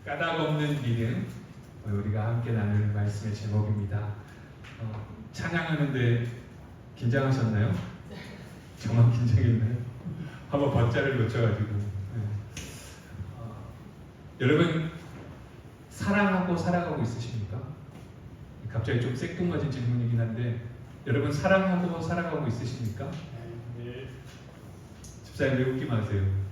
까닭 없는 믿음, 우리가 함께 나눌 말씀의 제목입니다. 찬양하는데 긴장하셨나요? 저만 긴장했나요? 한번 박자를 놓쳐가지고. 여러분 사랑하고 살아가고 있으십니까? 갑자기 좀 생뚱맞은 질문이긴 한데 여러분 사랑하고 살아가고 있으십니까? 네. 집사님 왜 웃기 마세요?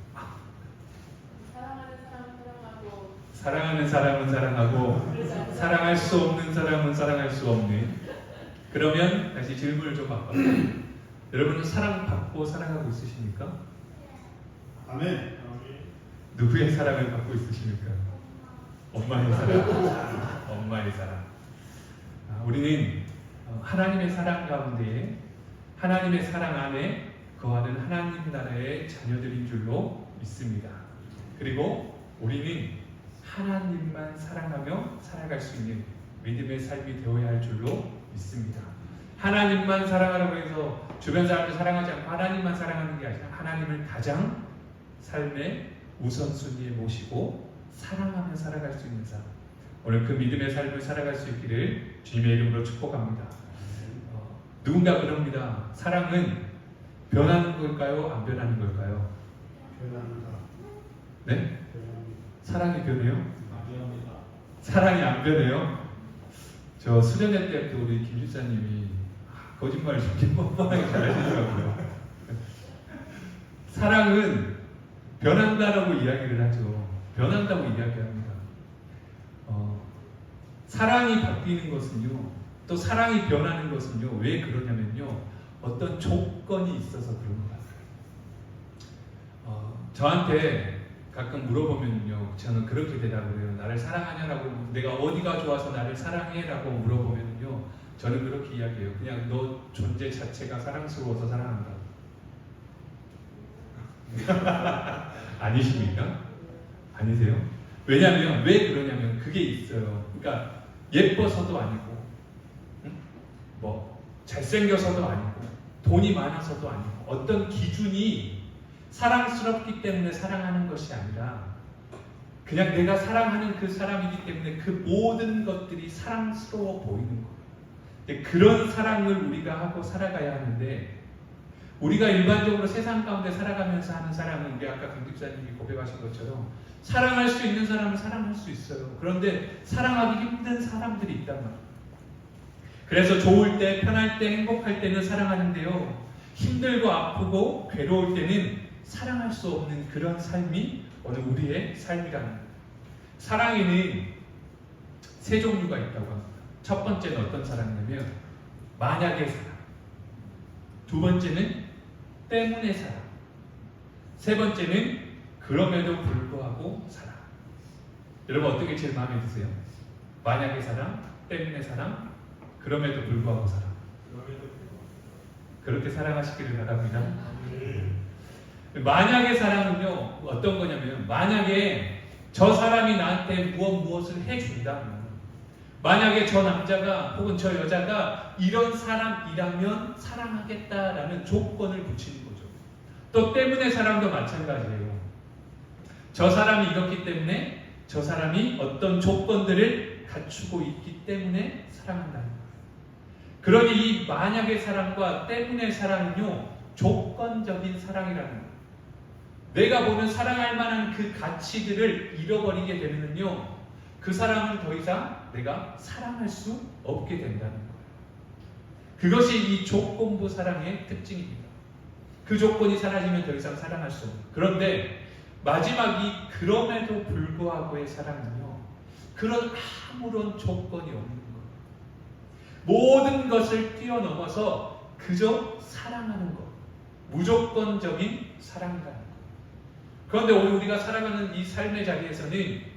사랑하는 사람은 사랑하고 사랑할 수 없는 사람은 사랑할 수 없는. 그러면 다시 질문을 좀 바꿔요. 여러분은 사랑받고 살아가고 있으십니까? 아멘. 누구의 사랑을 받고 있으십니까? 엄마의 사랑. 엄마의 사랑. 우리는 하나님의 사랑 가운데 하나님의 사랑 안에 거하는 하나님 나라의 자녀들인 줄로 믿습니다. 그리고 우리는 하나님만 사랑하며 살아갈 수 있는 믿음의 삶이 되어야 할 줄로 믿습니다. 하나님만 사랑하라고 해서 주변 사람을 사랑하지 않고 하나님만 사랑하는 게 아니라 하나님을 가장 삶의 우선순위에 모시고 사랑하며 살아갈 수 있는 삶, 오늘 그 믿음의 삶을 살아갈 수 있기를 주님의 이름으로 축복합니다. 누군가 그럽니다. 사랑은 변하는 걸까요? 안 변하는 걸까요? 변합니다. 네? 사랑이 변해요? 변합니다. 사랑이 안 변해요? 저 수련회 때부터 우리 김 집사님이 거짓말을 저렇게 뻔뻔하게 잘하시더라고요. 사랑은 변한다라고 이야기를 하죠. 변한다고 이야기합니다. 사랑이 바뀌는 것은요, 또 사랑이 변하는 것은요, 왜 그러냐면요, 어떤 조건이 있어서 그런 것 같아요. 저한테 가끔 물어보면요, 저는 그렇게 대답을 해요. 나를 사랑하냐라고, 내가 어디가 좋아서 나를 사랑해라고 물어보면요, 저는 그렇게 이야기해요. 그냥 너 존재 자체가 사랑스러워서 사랑한다. 아니십니까? 아니세요? 왜냐면 왜 그러냐면 그게 있어요. 그러니까 예뻐서도 아니고, 뭐 잘생겨서도 아니고, 돈이 많아서도 아니고, 어떤 기준이 사랑스럽기 때문에 사랑하는 것이 아니라 그냥 내가 사랑하는 그 사람이기 때문에 그 모든 것들이 사랑스러워 보이는 거예요. 그런 사랑을 우리가 하고 살아가야 하는데, 우리가 일반적으로 세상 가운데 살아가면서 하는 사랑은 우리 아까 강 집사님이 고백하신 것처럼 사랑할 수 있는 사람은 사랑할 수 있어요. 그런데 사랑하기 힘든 사람들이 있단 말이에요. 그래서 좋을 때, 편할 때, 행복할 때는 사랑하는데요, 힘들고 아프고 괴로울 때는 사랑할 수 없는 그런 삶이 오늘 우리의 삶이라는 거예요. 사랑에는 세 종류가 있다고 합니다. 첫 번째는 어떤 사랑이냐면 만약의 사랑, 두 번째는 때문에 사랑, 세 번째는 그럼에도 불구하고 사랑. 여러분 어떻게 제일 마음에 드세요? 만약의 사랑, 때문에 사랑, 그럼에도 불구하고 사랑. 그렇게 사랑하시기를 바랍니다. 만약의 사랑은요, 어떤 거냐면 만약에 저 사람이 나한테 무엇을 해준다면, 만약에 저 남자가 혹은 저 여자가 이런 사람이라면 사랑하겠다라는 조건을 붙이는 거죠. 또 때문에 사랑도 마찬가지예요. 저 사람이 이렇기 때문에, 저 사람이 어떤 조건들을 갖추고 있기 때문에 사랑한다는 거예요. 그러니 이 만약의 사랑과 때문에 사랑은요, 조건적인 사랑이라는 거예요. 내가 보는 사랑할 만한 그 가치들을 잃어버리게 되면요, 그 사람을 더 이상 내가 사랑할 수 없게 된다는 거예요. 그것이 이 조건부 사랑의 특징입니다. 그 조건이 사라지면 더 이상 사랑할 수 없는. 그런데 마지막이 그럼에도 불구하고의 사랑은요, 그런 아무런 조건이 없는 거예요. 모든 것을 뛰어넘어서 그저 사랑하는 것, 무조건적인 사랑이라는 거예요. 그런데 오늘 우리가 살아가는 이 삶의 자리에서는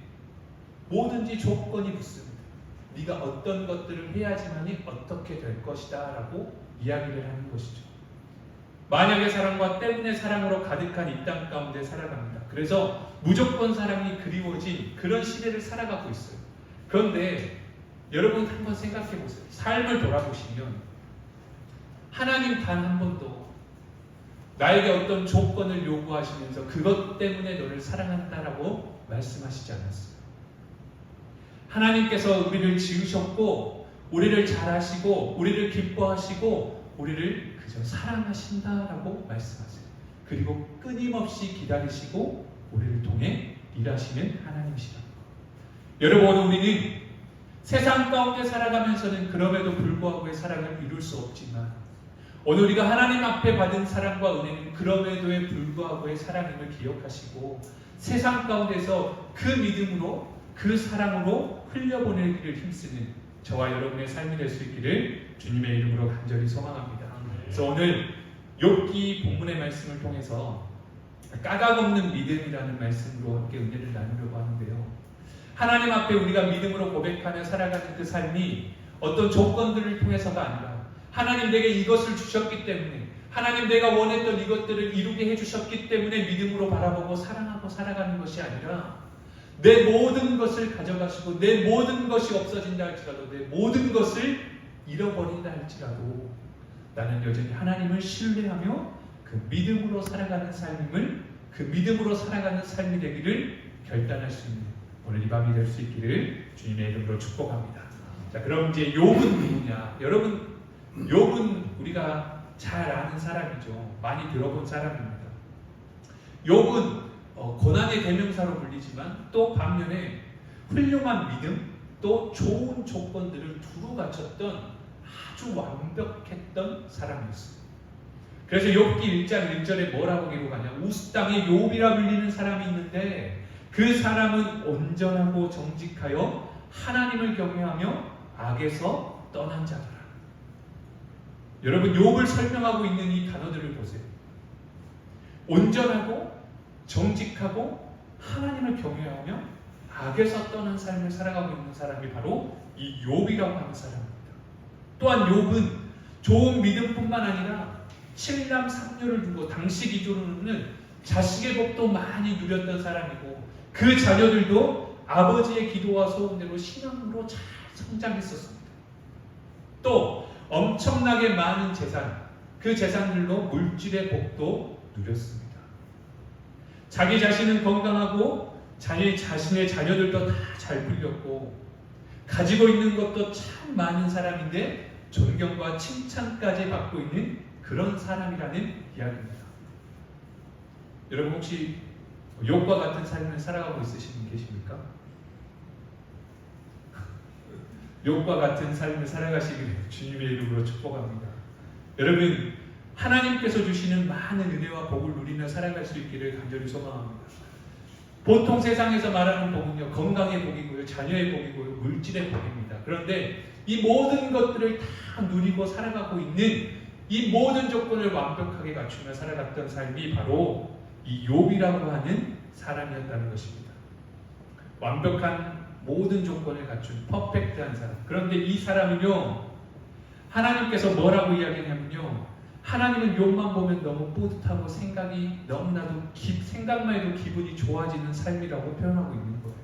뭐든지 조건이 붙습니다. 네가 어떤 것들을 해야지만이 어떻게 될 것이다 라고 이야기를 하는 것이죠. 만약의 사랑과 때문에 사랑으로 가득한 이 땅 가운데 살아갑니다. 그래서 무조건 사랑이 그리워진 그런 시대를 살아가고 있어요. 그런데 여러분 한번 생각해 보세요. 삶을 돌아보시면 하나님 단 한 번도 나에게 어떤 조건을 요구하시면서 그것 때문에 너를 사랑한다라고 말씀하시지 않았어요. 하나님께서 우리를 지으셨고 우리를 잘하시고 우리를 기뻐하시고 우리를 그저 사랑하신다라고 말씀하세요. 그리고 끊임없이 기다리시고 우리를 통해 일하시는 하나님이시다. 여러분, 오늘 우리는 세상 가운데 살아가면서는 그럼에도 불구하고의 사랑을 이룰 수 없지만 오늘 우리가 하나님 앞에 받은 사랑과 은혜는 그럼에도 불구하고의 사랑임을 기억하시고 세상 가운데서 그 믿음으로 그 사랑으로 흘려보내기를 힘쓰는 저와 여러분의 삶이 될 수 있기를 주님의 이름으로 간절히 소망합니다. 그래서 오늘 욥기 본문의 말씀을 통해서 까닭없는 믿음이라는 말씀으로 함께 은혜를 나누려고 하는데요. 하나님 앞에 우리가 믿음으로 고백하며 살아가는 그 삶이 어떤 조건들을 통해서가 아니라 하나님 내게 이것을 주셨기 때문에 하나님 내가 원했던 이것들을 이루게 해주셨기 때문에 믿음으로 바라보고 사랑하고 살아가는 것이 아니라 내 모든 것을 가져가시고 내 모든 것이 없어진다 할지라도 내 모든 것을 잃어버린다 할지라도 나는 여전히 하나님을 신뢰하며 그 믿음으로 살아가는 삶임을 그 믿음으로 살아가는 삶이 되기를 결단할 수 있는 오늘 이 밤이 될 수 있기를 주님의 이름으로 축복합니다. 자, 그럼 이제 욥은 누구냐? 여러분, 욥은 우리가 잘 아는 사람이죠. 많이 들어본 사람입니다. 욥은 고난의 대명사로 불리지만 또 반면에 훌륭한 믿음, 또 좋은 조건들을 두루 갖췄던 아주 완벽했던 사람이었어요. 그래서 욥기 1장 1절에 뭐라고 기록하냐? 우스 땅에 욥이라 불리는 사람이 있는데 그 사람은 온전하고 정직하여 하나님을 경외하며 악에서 떠난 자더라. 여러분, 욥을 설명하고 있는 이 단어들을 보세요. 온전하고 정직하고 하나님을 경외하며 악에서 떠난 삶을 살아가고 있는 사람이 바로 이 욥이라고 하는 사람입니다. 또한 욥은 좋은 믿음뿐만 아니라 7남 3녀를 두고 당시 기준으로는 자식의 복도 많이 누렸던 사람이고 그 자녀들도 아버지의 기도와 소원대로 신앙으로 잘 성장했었습니다. 또 엄청나게 많은 재산, 그 재산들로 물질의 복도 누렸습니다. 자기 자신은 건강하고 자신의 자녀들도 다 잘 풀렸고 가지고 있는 것도 참 많은 사람인데 존경과 칭찬까지 받고 있는 그런 사람이라는 이야기입니다. 여러분, 혹시 욥과 같은 삶을 살아가고 있으신 분 계십니까? 욥과 같은 삶을 살아가시기를 주님의 이름으로 축복합니다. 여러분, 하나님께서 주시는 많은 은혜와 복을 누리며 살아갈 수 있기를 간절히 소망합니다. 보통 세상에서 말하는 복은요, 건강의 복이고요, 자녀의 복이고요, 물질의 복입니다. 그런데 이 모든 것들을 다 누리고 살아가고 있는 이 모든 조건을 완벽하게 갖추며 살아갔던 삶이 바로 이 욥이라고 하는 사람이었다는 것입니다. 완벽한 모든 조건을 갖춘 퍼펙트한 사람. 그런데 이 사람은요, 하나님께서 뭐라고 이야기하냐면요, 하나님은 욥만 보면 너무 뿌듯하고 생각이 너무나도 생각만 해도 기분이 좋아지는 삶이라고 표현하고 있는 거예요.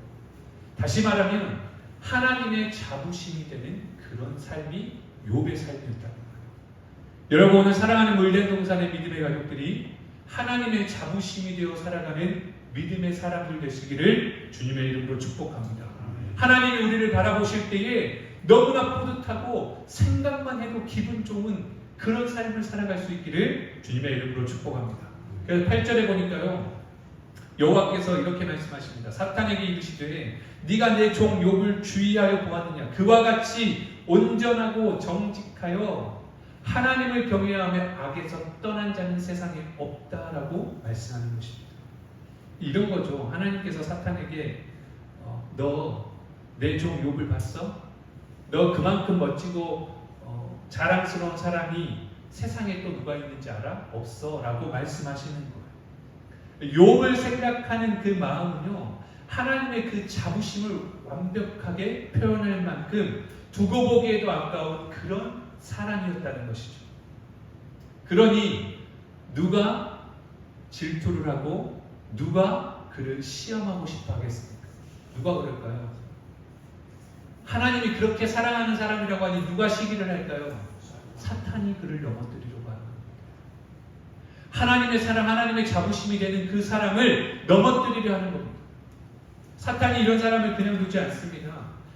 다시 말하면 하나님의 자부심이 되는 그런 삶이 욥의 삶이었다는 거예요. 여러분, 오늘 사랑하는 물된 동산의 믿음의 가족들이 하나님의 자부심이 되어 살아가는 믿음의 사람들 되시기를 주님의 이름으로 축복합니다. 하나님이 우리를 바라보실 때에 너무나 뿌듯하고 생각만 해도 기분 좋은 그런 삶을 살아갈 수 있기를 주님의 이름으로 축복합니다. 그래서 8절에 보니까요, 여호와께서 이렇게 말씀하십니다. 사탄에게 이르시되 네가 내 종 욥을 주의하여 보았느냐? 그와 같이 온전하고 정직하여 하나님을 경외하며 악에서 떠난 자는 세상에 없다라고 말씀하는 것입니다. 이런 거죠. 하나님께서 사탄에게 너 내 종 욥을 봤어? 너 그만큼 멋지고 자랑스러운 사람이 세상에 또 누가 있는지 알아? 없어 라고 말씀하시는 거예요. 욥을 생각하는 그 마음은요, 하나님의 그 자부심을 완벽하게 표현할 만큼 두고 보기에도 아까운 그런 사람이었다는 것이죠. 그러니 누가 질투를 하고 누가 그를 시험하고 싶어 하겠습니까? 누가 그럴까요? 하나님이 그렇게 사랑하는 사람이라고 하니 누가 시기를 할까요? 사탄이 그를 넘어뜨리려고 하는 겁니다. 하나님의 사랑, 하나님의 자부심이 되는 그 사람을 넘어뜨리려 하는 겁니다. 사탄이 이런 사람을 그냥 두지 않습니다.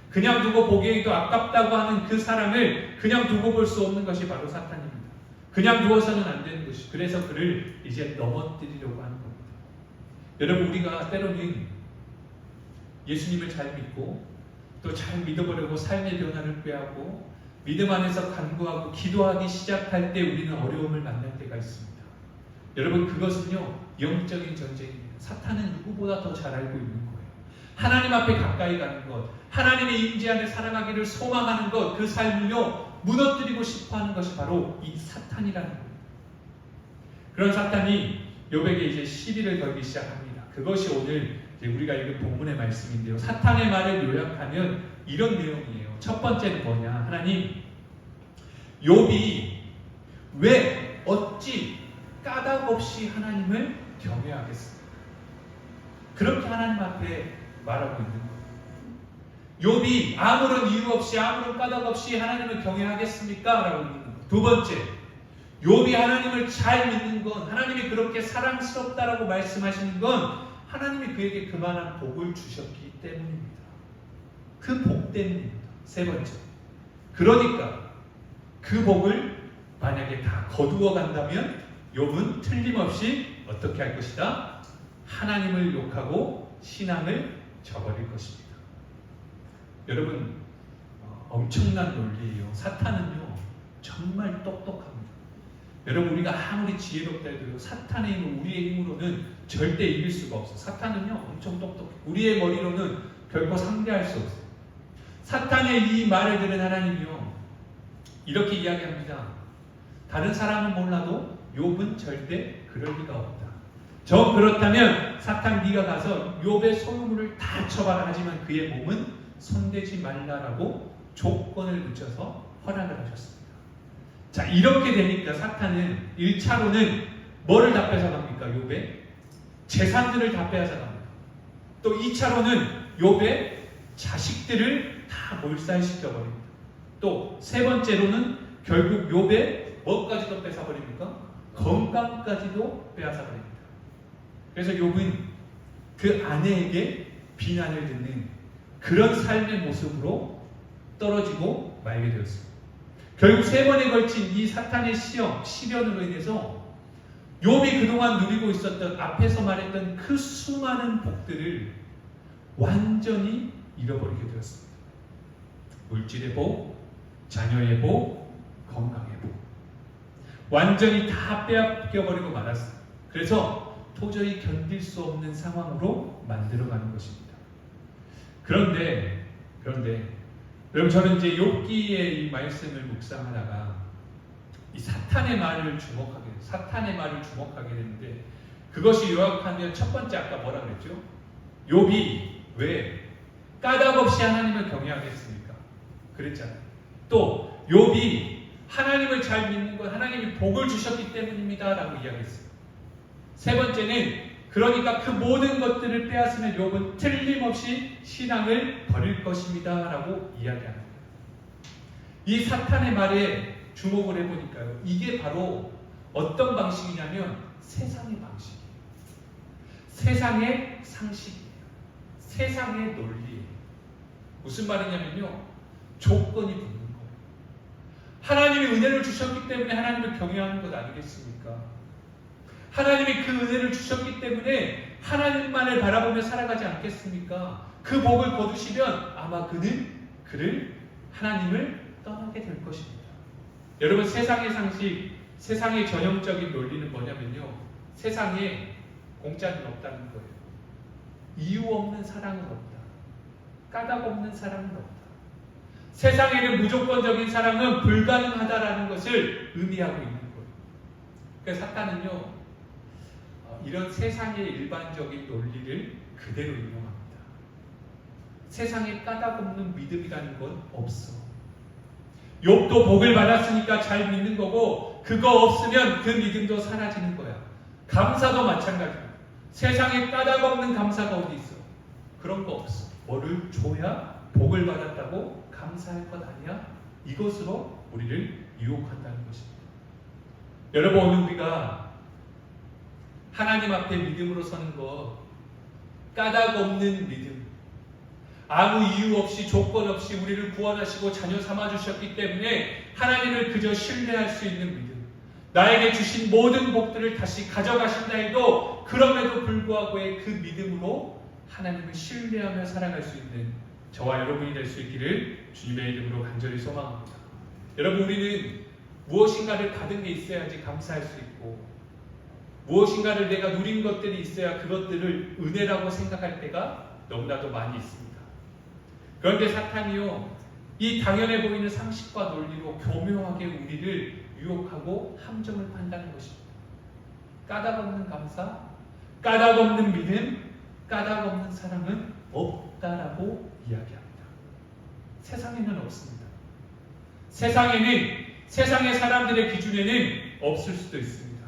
그냥 두고 보기에도 아깝다고 하는 그 사람을 그냥 두고 볼 수 없는 것이 바로 사탄입니다. 그냥 두어서는 안 되는 것이. 그래서 그를 이제 넘어뜨리려고 하는 겁니다. 여러분, 우리가 때로는 예수님을 잘 믿고 또 잘 믿어보려고 삶의 변화를 꾀하고 믿음 안에서 간구하고 기도하기 시작할 때 우리는 어려움을 만날 때가 있습니다. 여러분, 그것은요 영적인 전쟁입니다. 사탄은 누구보다 더 잘 알고 있는 거예요. 하나님 앞에 가까이 가는 것, 하나님의 임재 안에 살아가기를 소망하는 것, 그 삶을요 무너뜨리고 싶어하는 것이 바로 이 사탄이라는 거예요. 그런 사탄이 욥에게 이제 시비를 걸기 시작합니다. 그것이 오늘 이제 우리가 읽은 본문의 말씀인데요. 사탄의 말을 요약하면 이런 내용이에요. 첫 번째는 뭐냐? 하나님, 욥이 왜 어찌 까닭 없이 하나님을 경외하겠습니까? 그렇게 하나님 앞에 말하고 있는 거예요. 욥이 아무런 이유 없이 아무런 까닭 없이 하나님을 경외하겠습니까? 라고 묻는 거예요. 두 번째, 욥이 하나님을 잘 믿는 건, 하나님이 그렇게 사랑스럽다라고 말씀하시는 건 하나님이 그에게 그만한 복을 주셨기 때문입니다. 그 복 때문입니다. 세 번째, 그러니까 그 복을 만약에 다 거두어 간다면 욥은 틀림없이 어떻게 할 것이다? 하나님을 욕하고 신앙을 저버릴 것입니다. 여러분, 엄청난 논리예요. 사탄은요 정말 똑똑합니다. 여러분, 우리가 아무리 지혜롭다 해도요 사탄의 힘을 우리의 힘으로는 절대 이길 수가 없어요. 사탄은요 엄청 똑똑해요. 우리의 머리로는 결코 상대할 수 없어요. 사탄의 이 말을 들은 하나님이요 이렇게 이야기합니다. 다른 사람은 몰라도 욥은 절대 그럴 리가 없다. 정 그렇다면 사탄, 네가 가서 욥의 소유물을 다 쳐봐라. 하지만 그의 몸은 손대지 말라라고 조건을 붙여서 허락을 하셨습니다. 자, 이렇게 되니까 사탄은 1차로는 뭐를 다 뺏어갑니까? 욥의 재산들을 다 빼앗아갑니다. 또 2차로는 욥의 자식들을 다 몰살시켜버립니다. 또 세 번째로는 결국 욥의 뭐까지도 뺏어버립니까? 건강까지도 빼앗아버립니다. 그래서 욥은 그 아내에게 비난을 듣는 그런 삶의 모습으로 떨어지고 말게 되었습니다. 결국 세 번에 걸친 이 사탄의 시련으로 인해서 욥이 그동안 누리고 있었던 앞에서 말했던 그 수많은 복들을 완전히 잃어버리게 되었습니다. 물질의 복, 자녀의 복, 건강의 복, 완전히 다 빼앗겨버리고 말았습니다. 그래서 도저히 견딜 수 없는 상황으로 만들어가는 것입니다. 그런데 여러분, 저는 이제 욥기의 이 말씀을 묵상하다가 이 사탄의 말을 주목하게 되는데, 그것이 요약하면 첫 번째 아까 뭐라 그랬죠? 욥이 왜 까닭 없이 하나님을 경외하겠습니까? 그랬잖아요. 또 욥이 하나님을 잘 믿는 건 하나님이 복을 주셨기 때문입니다 라고 이야기했어요. 세 번째는 그러니까 그 모든 것들을 빼앗으면 욥은 틀림없이 신앙을 버릴 것입니다 라고 이야기합니다. 이 사탄의 말에 주목을 해보니까요, 이게 바로 어떤 방식이냐면 세상의 방식이에요. 세상의 상식이에요. 세상의 논리예요. 무슨 말이냐면요, 조건이 붙는 거예요. 하나님이 은혜를 주셨기 때문에 하나님을 경외하는 것 아니겠습니까? 하나님이 그 은혜를 주셨기 때문에 하나님만을 바라보며 살아가지 않겠습니까? 그 복을 거두시면 아마 그를 하나님을 떠나게 될 것입니다. 여러분, 세상의 상식, 세상의 전형적인 논리는 뭐냐면요, 세상에 공짜는 없다는 거예요. 이유 없는 사랑은 없다. 까닭 없는 사랑은 없다. 세상에는 무조건적인 사랑은 불가능하다라는 것을 의미하고 있는 거예요. 그래서 사탄은요, 이런 세상의 일반적인 논리를 그대로 인용합니다. 세상에 까닭 없는 믿음이라는 건 없어. 욥도 복을 받았으니까 잘 믿는 거고, 그거 없으면 그 믿음도 사라지는 거야. 감사도 마찬가지야. 세상에 까닭 없는 감사가 어디 있어? 그런 거 없어. 뭐를 줘야 복을 받았다고 감사할 것 아니야? 이것으로 우리를 유혹한다는 것입니다. 여러분, 오늘 우리가 하나님 앞에 믿음으로 서는 것, 까닭 없는 믿음, 아무 이유 없이 조건 없이 우리를 구원하시고 자녀 삼아주셨기 때문에 하나님을 그저 신뢰할 수 있는 믿음, 나에게 주신 모든 복들을 다시 가져가신다 해도 그럼에도 불구하고의 그 믿음으로 하나님을 신뢰하며 살아갈 수 있는 저와 여러분이 될 수 있기를 주님의 이름으로 간절히 소망합니다. 여러분, 우리는 무엇인가를 받은 게 있어야지 감사할 수 있고, 무엇인가를 내가 누린 것들이 있어야 그것들을 은혜라고 생각할 때가 너무나도 많이 있습니다. 그런데 사탄이요, 이 당연해 보이는 상식과 논리로 교묘하게 우리를 유혹하고 함정을 판다는 것입니다. 까닭 없는 감사, 까닭 없는 믿음, 까닭 없는 사랑은 없다라고 이야기합니다. 세상에는 없습니다. 세상의 사람들의 기준에는 없을 수도 있습니다.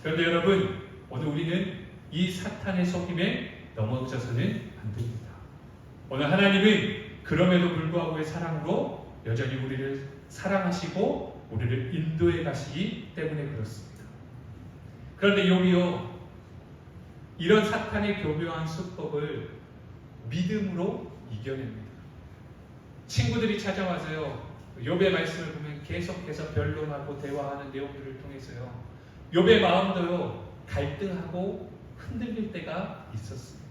그런데 여러분, 오늘 우리는 이 사탄의 속임에 넘어져서는 안 됩니다. 오늘 하나님은 그럼에도 불구하고의 사랑으로 여전히 우리를 사랑하시고 우리를 인도해 가시기 때문에 그렇습니다. 그런데 욥이요, 이런 사탄의 교묘한 수법을 믿음으로 이겨냅니다. 친구들이 찾아와서요, 욥의 말씀을 보면 계속해서 변론하고 대화하는 내용들을 통해서요, 욥의 마음도요 갈등하고 흔들릴 때가 있었습니다.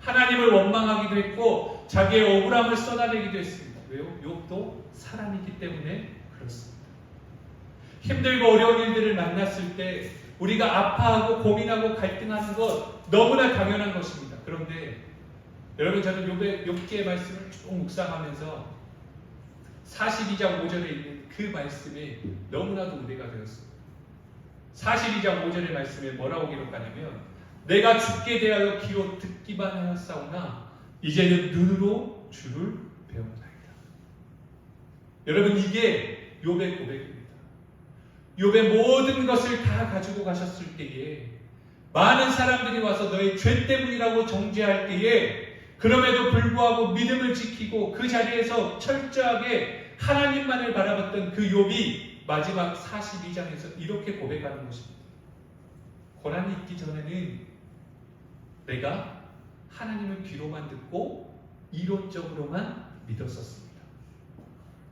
하나님을 원망하기도 했고 자기의 억울함을 쏟아내기도 했습니다. 왜요? 욥도 사람이기 때문에 그렇습니다. 힘들고 어려운 일들을 만났을 때 우리가 아파하고 고민하고 갈등하는 것 너무나 당연한 것입니다. 그런데 여러분, 저는 욥기의 말씀을 쭉 묵상하면서 42장 5절에 있는 그 말씀이 너무나도 은혜가 되었습니다. 42장 5절의 말씀에 뭐라고 기록하냐면, 내가 죽게 대하여 귀로 듣기만 하였사오나 이제는 눈으로 주를 배우나이다. 여러분, 이게 욥의 고백입니다. 욥의 모든 것을 다 가지고 가셨을 때에 많은 사람들이 와서 너의 죄 때문이라고 정죄할 때에 그럼에도 불구하고 믿음을 지키고 그 자리에서 철저하게 하나님만을 바라봤던 그 욥이 마지막 42장에서 이렇게 고백하는 것입니다. 고난이 있기 전에는 내가 하나님을 귀로만 듣고 이론적으로만 믿었었습니다.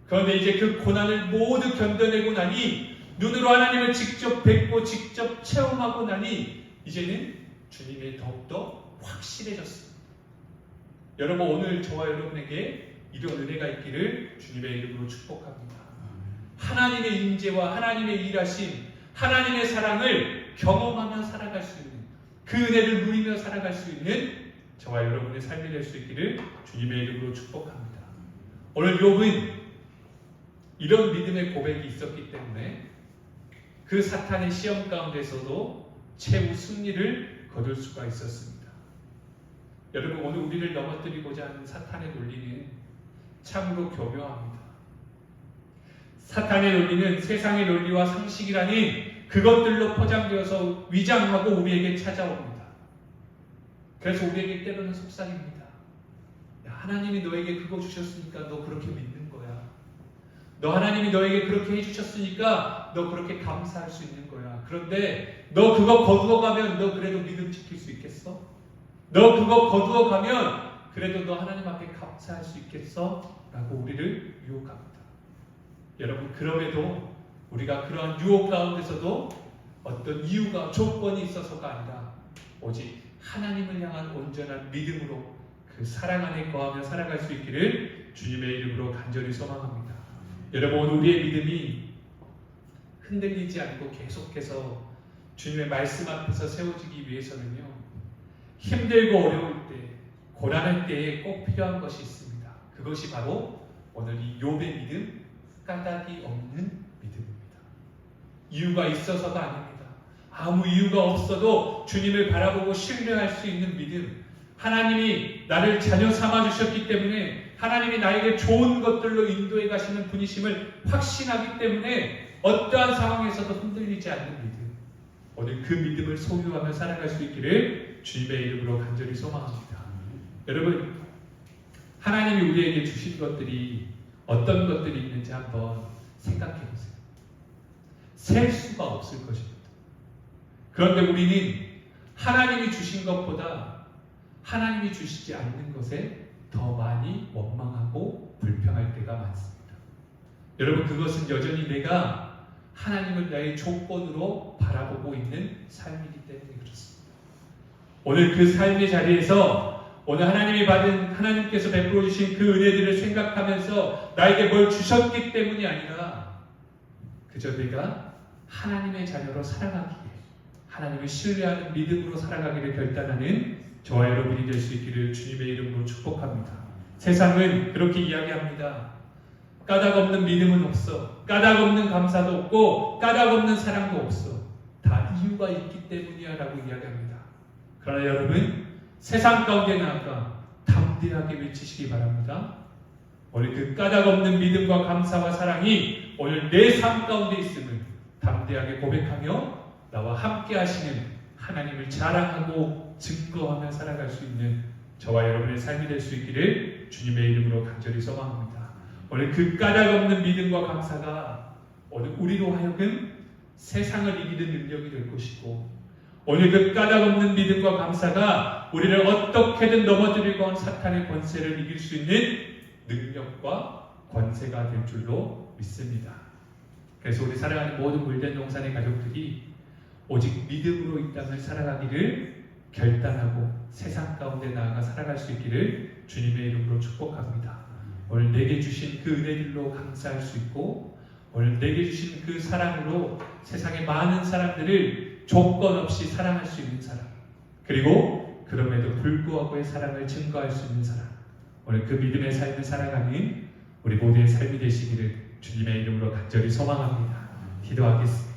그런데 이제 그 고난을 모두 견뎌내고 나니, 눈으로 하나님을 직접 뵙고 직접 체험하고 나니 이제는 주님이 더욱더 확실해졌습니다. 여러분, 오늘 저와 여러분에게 이런 은혜가 있기를 주님의 이름으로 축복합니다. 하나님의 임재와 하나님의 일하심, 하나님의 사랑을 경험하며 살아갈 수 있는, 그 은혜를 누리며 살아갈 수 있는 저와 여러분의 삶이 될 수 있기를 주님의 이름으로 축복합니다. 오늘 욥은 이런 믿음의 고백이 있었기 때문에 그 사탄의 시험 가운데서도 최후 승리를 거둘 수가 있었습니다. 여러분, 오늘 우리를 넘어뜨리고자 하는 사탄의 논리는 참으로 교묘합니다. 사탄의 논리는 세상의 논리와 상식이라는 그것들로 포장되어서 위장하고 우리에게 찾아옵니다. 그래서 우리에게 때로는 속삭입니다. 야, 하나님이 너에게 그거 주셨으니까 너 그렇게 믿는 거야. 너 하나님이 너에게 그렇게 해주셨으니까 너 그렇게 감사할 수 있는 거야. 그런데 너 그거 거두어가면 너 그래도 믿음 지킬 수 있겠어? 너 그거 거두어가면 그래도 너 하나님 앞에 감사할 수 있겠어? 라고 우리를 유혹합니다. 여러분, 그럼에도 우리가 그러한 유혹 가운데서도 어떤 이유가 조건이 있어서가 아니라 오직 하나님을 향한 온전한 믿음으로 그 사랑 안에 거하며 살아갈 수 있기를 주님의 이름으로 간절히 소망합니다. 여러분, 오늘 우리의 믿음이 흔들리지 않고 계속해서 주님의 말씀 앞에서 세워지기 위해서는요, 힘들고 어려울 때, 고난할 때에 꼭 필요한 것이 있습니다. 그것이 바로 오늘 이 욥의 믿음, 까닭이 없는 믿음입니다. 이유가 있어서가 아닙니다. 아무 이유가 없어도 주님을 바라보고 신뢰할 수 있는 믿음, 하나님이 나를 자녀 삼아주셨기 때문에 하나님이 나에게 좋은 것들로 인도해 가시는 분이심을 확신하기 때문에 어떠한 상황에서도 흔들리지 않는 믿음, 오늘 그 믿음을 소유하며 살아갈 수 있기를 주님의 이름으로 간절히 소망합니다. 여러분, 하나님이 우리에게 주신 것들이 어떤 것들이 있는지 한번 생각해 보세요. 셀 수가 없을 것입니다. 그런데 우리는 하나님이 주신 것보다 하나님이 주시지 않는 것에 더 많이 원망하고 불평할 때가 많습니다. 여러분, 그것은 여전히 내가 하나님을 나의 조건으로 바라보고 있는 삶이기 때문에 그렇습니다. 오늘 그 삶의 자리에서 오늘 하나님께서 베풀어 주신 그 은혜들을 생각하면서 나에게 뭘 주셨기 때문이 아니라 그저 내가 하나님의 자녀로 살아가기에, 하나님을 신뢰하는 믿음으로 살아가기를 결단하는 저와 여러분이 될 수 있기를 주님의 이름으로 축복합니다. 세상은 그렇게 이야기합니다. 까닭 없는 믿음은 없어. 까닭 없는 감사도 없고 까닭 없는 사랑도 없어. 다 이유가 있기 때문이야 라고 이야기합니다. 그러나 여러분, 세상 가운데 나아가 담대하게 외치시기 바랍니다. 오늘 그 까닭 없는 믿음과 감사와 사랑이 오늘 내 삶 가운데 있음을 담대하게 고백하며 나와 함께 하시는 하나님을 자랑하고 증거하며 살아갈 수 있는 저와 여러분의 삶이 될 수 있기를 주님의 이름으로 간절히 소망합니다. 오늘 그 까닭 없는 믿음과 감사가 오늘 우리로 하여금 세상을 이기는 능력이 될 것이고, 오늘 그 까닭 없는 믿음과 감사가 우리를 어떻게든 넘어뜨리고 한 사탄의 권세를 이길 수 있는 능력과 권세가 될 줄로 믿습니다. 그래서 우리 사랑하는 모든 물된 용산의 가족들이 오직 믿음으로 이 땅을 살아가기를 결단하고 세상 가운데 나아가 살아갈 수 있기를 주님의 이름으로 축복합니다. 오늘 내게 주신 그 은혜들로 감사할 수 있고, 오늘 내게 주신 그 사랑으로 세상의 많은 사람들을 조건 없이 사랑할 수 있는 사람, 그리고 그럼에도 불구하고의 사랑을 증거할 수 있는 사람, 오늘 그 믿음의 삶을 살아가는 우리 모두의 삶이 되시기를 주님의 이름으로 간절히 소망합니다. 기도하겠습니다.